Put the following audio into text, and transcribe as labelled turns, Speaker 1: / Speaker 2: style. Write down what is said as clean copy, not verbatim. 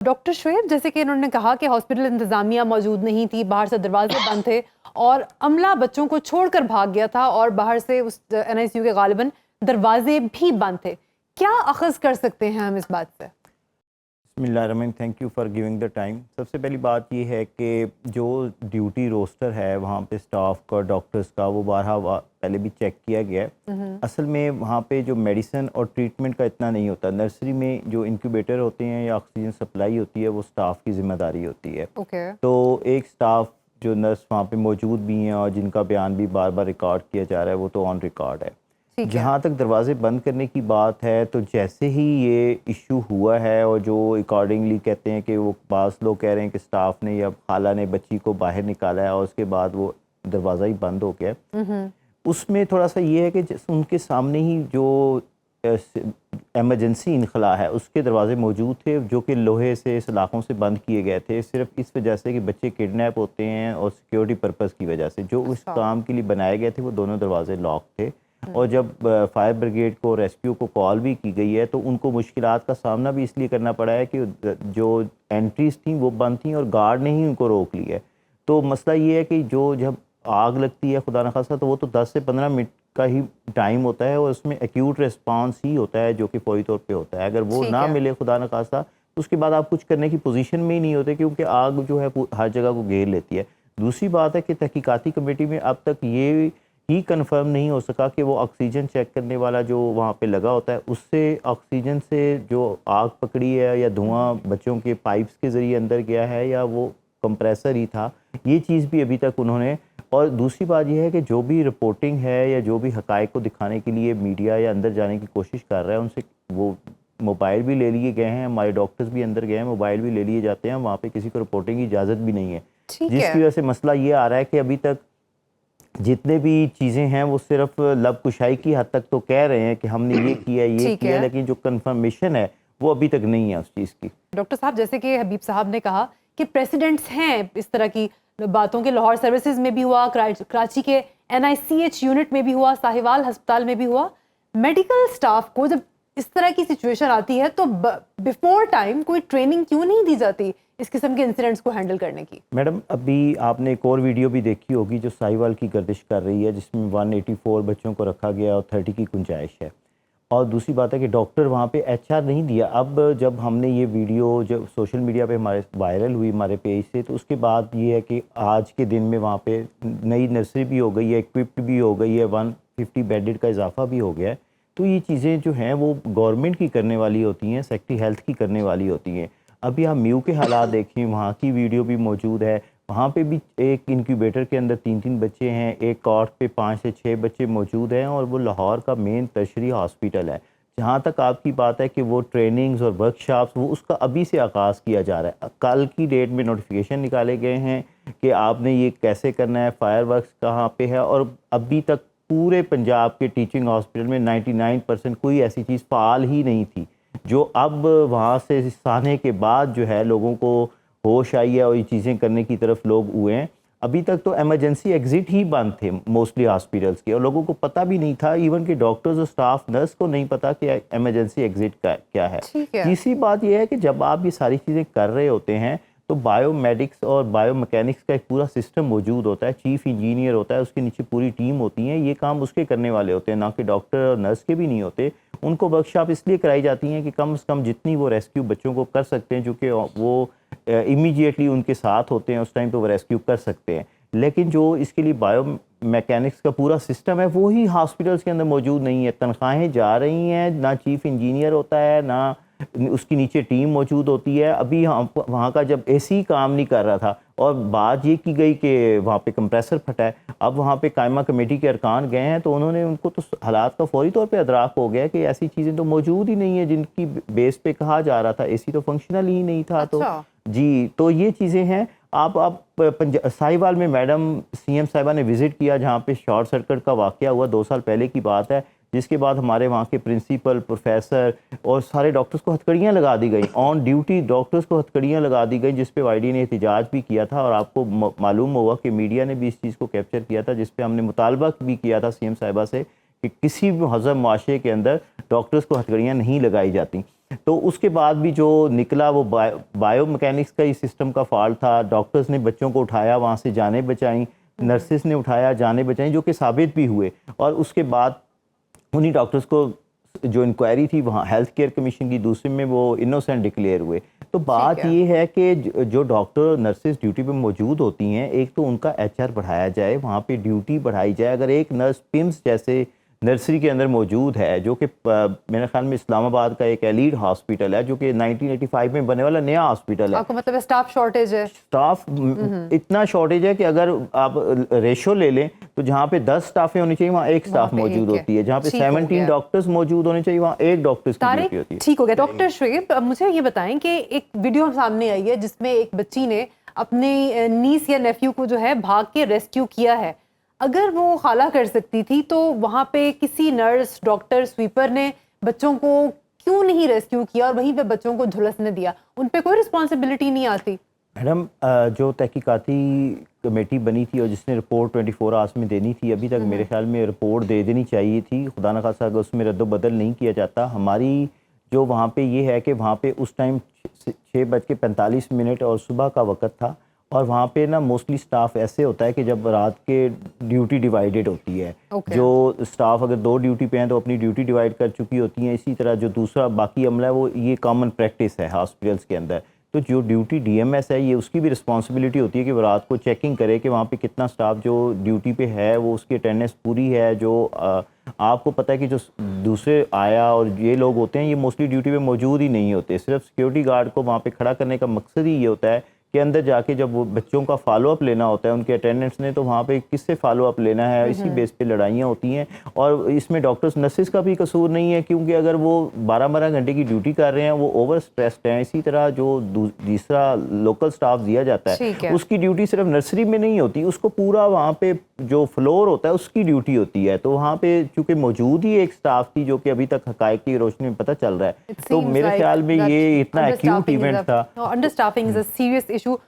Speaker 1: Doctor Shoaib, جیسے کہ انہوں نے کہا کہ ہاسپٹل انتظامیہ موجود نہیں تھی، باہر سے دروازے بند تھے اور عملہ بچوں کو چھوڑ کر بھاگ گیا تھا اور باہر سے اس NICU کے غالباً دروازے بھی بند تھے. کیا اخذ کر سکتے ہیں ہم اس بات سے؟
Speaker 2: بسم اللہ الرحمن، thank you for giving the time. سب سے پہلی بات یہ ہے کہ جو ڈیوٹی روسٹر ہے وہاں پہ اسٹاف کا، ڈاکٹرز کا، وہ بارہا پہلے بھی چیک کیا گیا ہے. اصل میں وہاں پہ جو میڈیسن اور ٹریٹمنٹ کا اتنا نہیں ہوتا. نرسری میں جو انکیوبیٹر ہوتے ہیں یا آکسیجن سپلائی ہوتی ہے وہ اسٹاف کی ذمہ داری ہوتی ہے. تو ایک اسٹاف جو نرس وہاں پہ موجود بھی ہیں اور جن کا بیان بھی بار بار ریکارڈ کیا جا رہا ہے وہ تو آن ریکارڈ ہے. جہاں تک دروازے بند کرنے کی بات ہے تو جیسے ہی یہ ایشو ہوا ہے اور جو اکارڈنگلی کہتے ہیں کہ وہ بعض لوگ کہہ رہے ہیں کہ اسٹاف نے یا خالہ نے بچی کو باہر نکالا ہے اور اس کے بعد وہ دروازہ ہی بند ہو گیا. اس میں تھوڑا سا یہ ہے کہ ان کے سامنے ہی جو ایمرجنسی انخلا ہے اس کے دروازے موجود تھے جو کہ لوہے سے سلاخوں سے بند کیے گئے تھے، صرف اس وجہ سے کہ بچے کڈنیپ ہوتے ہیں اور سیکیورٹی پرپز کی وجہ سے. جو اس کام کے لیے بنائے گئے تھے وہ دونوں دروازے لاک تھے. اور جب فائر بریگیڈ کو ریسکیو کو کال بھی کی گئی ہے تو ان کو مشکلات کا سامنا بھی اس لیے کرنا پڑا ہے کہ جو انٹریز تھیں وہ بند تھیں اور گارڈ نے ہی ان کو روک لیا ہے. تو مسئلہ یہ ہے کہ جو جب آگ لگتی ہے خدا نخواستہ تو وہ تو 10 سے 15 منٹ کا ہی ٹائم ہوتا ہے اور اس میں ایکیوٹ ریسپانس ہی ہوتا ہے جو کہ فوری طور پہ ہوتا ہے. اگر وہ نہ ملے خدا نخواستہ تو اس کے بعد آپ کچھ کرنے کی پوزیشن میں ہی نہیں ہوتے کیونکہ آگ جو ہے ہر جگہ کو گھیر لیتی ہے. دوسری بات ہے کہ تحقیقاتی کمیٹی میں اب تک یہ ہی کنفرم نہیں ہو سکا کہ وہ آکسیجن چیک کرنے والا جو وہاں پہ لگا ہوتا ہے اس سے آکسیجن سے جو آگ پکڑی ہے یا دھواں بچوں کے پائپس کے ذریعے اندر گیا ہے یا وہ کمپریسر ہی تھا، یہ چیز بھی ابھی تک انہوں نے. اور دوسری بات یہ ہے کہ جو بھی رپورٹنگ ہے یا جو بھی حقائق کو دکھانے کے لیے میڈیا یا اندر جانے کی کوشش کر رہا ہے ان سے وہ موبائل بھی لے لیے گئے ہیں. ہمارے ڈاکٹرز بھی اندر گئے ہیں، موبائل بھی لے لیے جاتے ہیں، وہاں پہ کسی کو رپورٹنگ کی اجازت بھی نہیں ہے. جس کی وجہ سے مسئلہ یہ آ رہا ہے کہ ابھی تک جتنے بھی چیزیں ہیں وہ صرف لب کشائی کی حد تک تو کہہ رہے ہیں کہ ہم نے یہ کیا یہ کیا، لیکن جو کنفرمیشن ہے وہ ابھی تک نہیں ہے اس چیز کی.
Speaker 1: ڈاکٹر صاحب، جیسے کہ حبیب صاحب نے کہا کہ پریسیڈنٹس ہیں اس طرح کی باتوں کے، لاہور سروسز میں بھی ہوا، کراچی کے NICH یونٹ میں بھی ہوا، ساہیوال ہسپتال میں بھی ہوا. میڈیکل سٹاف کو جب اس طرح کی سچویشن آتی ہے تو بیفور ٹائم کوئی ٹریننگ کیوں نہیں دی جاتی اس قسم کے انسیڈنٹس کو ہینڈل کرنے کی؟
Speaker 2: میڈم ابھی آپ نے ایک اور ویڈیو بھی دیکھی ہوگی جو ساہیوال کی گردش کر رہی ہے جس میں 184 بچوں کو رکھا گیا اور 30 کی گنجائش ہے. اور دوسری بات ہے کہ ڈاکٹر وہاں پہ HR نہیں دیا. اب جب ہم نے یہ ویڈیو جب سوشل میڈیا پہ ہمارے وائرل ہوئی ہمارے پیج سے تو اس کے بعد یہ ہے کہ آج کے دن میں وہاں پہ نئی نرسری بھی ہو گئی ہے، ایکوپڈ بھی ہو گئی ہے، 150 بیڈڈ کا اضافہ بھی ہو گیا ہے. تو یہ چیزیں جو ہیں وہ گورنمنٹ کی کرنے والی ہوتی ہیں، سیکٹری ہیلتھ کی کرنے والی ہوتی ہیں. ابھی ہم میو کے حالات دیکھیں، وہاں کی ویڈیو بھی موجود ہے. وہاں پہ بھی ایک انکیوبیٹر کے اندر 3 بچے ہیں، ایک کارٹ پہ 5 سے 6 بچے موجود ہیں اور وہ لاہور کا مین ترشری ہاسپٹل ہے. جہاں تک آپ کی بات ہے کہ وہ ٹریننگز اور ورک شاپس وہ اس کا ابھی سے آغاز کیا جا رہا ہے. کل کی ڈیٹ میں نوٹیفیکیشن نکالے گئے ہیں کہ آپ نے یہ کیسے کرنا ہے، فائر ورکس کہاں پہ ہے. اور ابھی تک پورے پنجاب کے ٹیچنگ ہاسپٹل میں 99% کوئی ایسی چیز فعال ہی نہیں تھی. جو اب وہاں سے آنے کے بعد جو ہے لوگوں کو ہوش آئی ہے اور یہ چیزیں کرنے کی طرف لوگ ہوئے ہیں. ابھی تک تو ایمرجنسی ایگزٹ ہی بند تھے موسٹلی ہاسپٹلس کے اور لوگوں کو پتہ بھی نہیں تھا، ایون کہ ڈاکٹرز اور سٹاف نرس کو نہیں پتا کہ ایمرجنسی ایگزٹ کیا ہے. تیسری بات یہ ہے کہ جب آپ یہ ساری چیزیں کر رہے ہوتے ہیں تو بایو میڈکس اور بایو میکینکس کا ایک پورا سسٹم موجود ہوتا ہے. چیف انجینئر ہوتا ہے، اس کے نیچے پوری ٹیم ہوتی ہے. یہ کام اس کے کرنے والے ہوتے ہیں، نہ کہ ڈاکٹر اور نرس کے بھی نہیں ہوتے. ان کو ورک شاپ اس لیے کرائی جاتی ہیں کہ کم از کم جتنی وہ ریسکیو بچوں کو کر سکتے ہیں، چونکہ وہ امیڈیٹلی ان کے ساتھ ہوتے ہیں اس ٹائم پہ وہ ریسکیو کر سکتے ہیں. لیکن جو اس کے لیے بایو میکینکس کا پورا سسٹم ہے وہی ہاسپٹلس کے اندر موجود نہیں ہے. تنخواہیں جا رہی ہیں، نہ چیف انجینئر ہوتا ہے، نہ اس کی نیچے ٹیم موجود ہوتی ہے. ابھی وہاں کا جب AC کام نہیں کر رہا تھا اور بات یہ کی گئی کہ وہاں پہ کمپریسر پھٹا ہے، اب وہاں پہ قائمہ کمیٹی کے ارکان گئے ہیں تو انہوں نے ان کو تو حالات کا فوری طور پہ ادراک ہو گیا کہ ایسی چیزیں تو موجود ہی نہیں ہیں جن کی بیس پہ کہا جا رہا تھا. AC تو فنکشنل ہی نہیں تھا. تو جی تو یہ چیزیں ہیں. آپ ساہیوال میں میڈم CM صاحبہ نے وزٹ کیا جہاں پہ شارٹ سرکٹ کا واقعہ ہوا 2 سال پہلے کی بات ہے، جس کے بعد ہمارے وہاں کے پرنسپل، پروفیسر اور سارے ڈاکٹرز کو ہتھکڑیاں لگا دی گئیں. آن ڈیوٹی ڈاکٹرز کو ہتھکڑیاں لگا دی گئیں جس پہ YD نے احتجاج بھی کیا تھا. اور آپ کو معلوم ہوگا کہ میڈیا نے بھی اس چیز کو کیپچر کیا تھا جس پہ ہم نے مطالبہ بھی کیا تھا CM صاحبہ سے کہ کسی بھی مہذب معاشرے کے اندر ڈاکٹرز کو ہتھکڑیاں نہیں لگائی جاتی. تو اس کے بعد بھی جو نکلا وہ بایو میکینکس کا ہی سسٹم کا فالٹ تھا. ڈاکٹرز نے بچوں کو اٹھایا, وہاں سے جانیں بچائیں, نرسز نے اٹھایا, جانیں بچائیں, جو کہ ثابت بھی ہوئے. اور اس کے بعد انہی ڈاکٹرز کو جو انکوائری تھی وہاں ہیلتھ کیئر کمیشن کی, دوسرے میں وہ انوسینٹ ڈکلیئر ہوئے. تو بات یہ ہے کہ جو ڈاکٹر نرسز ڈیوٹی پہ موجود ہوتی ہیں, ایک تو ان کا ایچ آر بڑھایا جائے, وہاں پہ ڈیوٹی بڑھائی جائے. اگر ایک نرس پمس جیسے نرسری کے اندر موجود ہے, جو کہ میرے خیال میں اسلام آباد کا ایک ایلیڈ ہاسپٹل ہے, جو کہ 1985 میں بننے والا نیا ہاسپٹل ہے.
Speaker 1: آپ کو مطلب اسٹاف شارٹیج ہے؟
Speaker 2: اسٹاف اتنا شارٹیج ہے کہ اگر آپ ریشو لے لیں تو جہاں پہ 10 اسٹافیں ہونی چاہیے وہاں ایک اسٹاف موجود ہوتی ہے, جہاں پہ 17 ڈاکٹرز موجود ہونے چاہیے وہاں ایک ڈاکٹرز کی ڈیوٹی ہوتی ہے.
Speaker 1: ٹھیک ہو گیا. ڈاکٹر شعیب, مجھے یہ بتائیں کہ ایک ویڈیو سامنے آئی ہے جس میں ایک بچی نے اپنے نیس یا نیفیو کو جو ہے بھاگ کے ریسکیو کیا ہے. اگر وہ خالہ کر سکتی تھی تو وہاں پہ کسی نرس, ڈاکٹر, سویپر نے بچوں کو کیوں نہیں ریسکیو کیا اور وہیں پہ بچوں کو جھلسنے دیا؟ ان پہ کوئی رسپانسبلٹی نہیں آتی؟
Speaker 2: میڈم, جو تحقیقاتی کمیٹی بنی تھی اور جس نے رپورٹ 24 آورس میں دینی تھی, ابھی تک میرے خیال میں رپورٹ دے دینی چاہیے تھی. خدا نخواستہ اگر اس میں رد و بدل نہیں کیا جاتا. ہماری جو وہاں پہ یہ ہے کہ وہاں پہ اس ٹائم 6:45 اور صبح کا وقت تھا, اور وہاں پہ نا موسٹلی سٹاف ایسے ہوتا ہے کہ جب رات کے ڈیوٹی ڈیوائیڈڈ ہوتی ہے. جو سٹاف اگر 2 ڈیوٹی پہ ہیں تو اپنی ڈیوٹی ڈیوائیڈ کر چکی ہوتی ہیں. اسی طرح جو دوسرا باقی عملہ ہے وہ یہ کامن پریکٹس ہے ہاسپٹلس کے اندر. تو جو ڈیوٹی ڈی ایم ایس ہے, یہ اس کی بھی رسپانسبلٹی ہوتی ہے کہ وہ رات کو چیکنگ کرے کہ وہاں پہ کتنا سٹاف جو ڈیوٹی پہ ہے وہ اس کی اٹینڈنس پوری ہے. جو آپ کو پتہ ہے کہ جو دوسرے آیا اور یہ لوگ ہوتے ہیں یہ موسٹلی ڈیوٹی پہ موجود ہی نہیں ہوتے. صرف سیکیورٹی گارڈ کو وہاں پہ کھڑا کرنے کا مقصد ہی یہ ہوتا ہے کہ اندر جا کے جب وہ بچوں کا فالو اپ لینا ہوتا ہے ان کے اٹینڈنٹس نے, تو وہاں پہ کس سے فالو اپ لینا ہے, اسی بیس پہ لڑائیاں ہوتی ہیں. اور اس میں ڈاکٹرز نرسز کا بھی قصور نہیں ہے, کیونکہ اگر وہ 12 گھنٹے کی ڈیوٹی کر رہے ہیں وہ اوور اسٹریسڈ ہیں. اسی طرح جو دوسرا لوکل سٹاف دیا جاتا ہے اس کی ڈیوٹی صرف نرسری میں نہیں ہوتی, اس کو پورا وہاں پہ جو فلور ہوتا ہے اس کی ڈیوٹی ہوتی ہے. تو وہاں پہ چونکہ موجود ہی ایک سٹاف تھی جو کہ ابھی تک حقائق کی روشنی میں پتہ چل رہا ہے, تو میرے خیال میں یہ اتنا ایکیوٹ ایونٹ تھا.
Speaker 1: Understaffing is a serious issue.